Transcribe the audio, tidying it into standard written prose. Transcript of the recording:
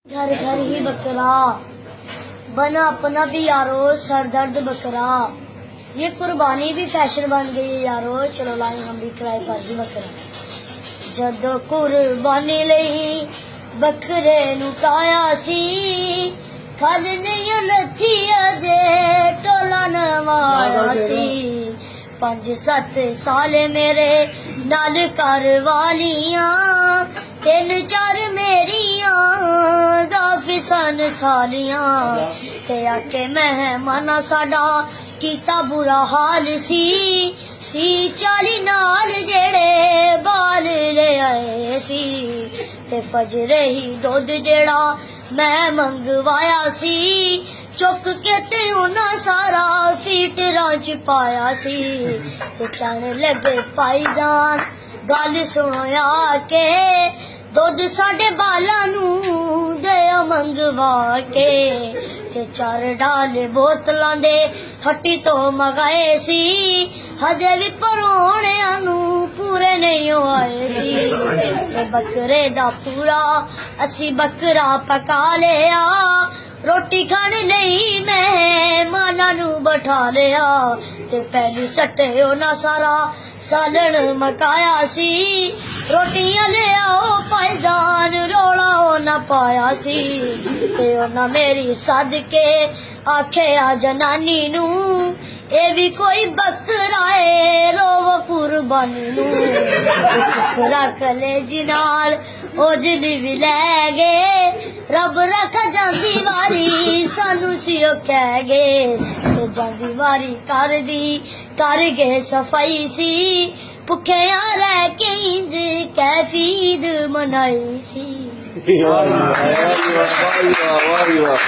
घर घर ही बकरा बना अपना भी यारो सरदर्द बकरा। ये कुर्बानी भी फैशन बन गई है यारो, चलो लाए हम भी ट्राई कर जी बकरा। जदों कुर्बानी लई बकरे नू काया सी, खल नहीं लथी अजे टोला न मारा सी। 5-7 साल मेरे नाल करवालियां, 3-4 मेरियां जाफिसन सालियां। ते आके मेहमाना साडा कीता बुरा हाल सी, 30-40 नाल जेड़े बाल ले आए सी। ते फजरे ही दुध जेड़ा मैं मंगवाया सी, चुक के ते उन्हां सारा फीटरां च पाया सी। ते कहने लगे भाईजान गल सुनो आके, दुध साडे बालां नू दे मंगवा के। ते 4 डाले बोतलां दे हट्टी तो मंगाए सी, हजे भी परौणियां नू पूरे नहीं आए सी। ते बकरे दा पूरा असी बकरा पका लिया, रोटी खाने नहीं मेहमानां नू बैठा लिया। ते पहली सट्टे उन्हां सारा सालन मकाया सी, रोटियां ले आओ भाईजान रौला उन्हां पाया सी। ते उन्हां मेरी सदके आखेआ जनानी नू, ए भी कोई बकरा है रोव कुर्बानी नू। रख ले जिनाल ओजली भी लै गए, रब रख जांदी वारी सानू सियो कह गए। ते जांदी वारी कर दी कर गए सफाई सी, भुखिया रह के इंज कैफीद मनाई सी। वाह वाह वाह वाह।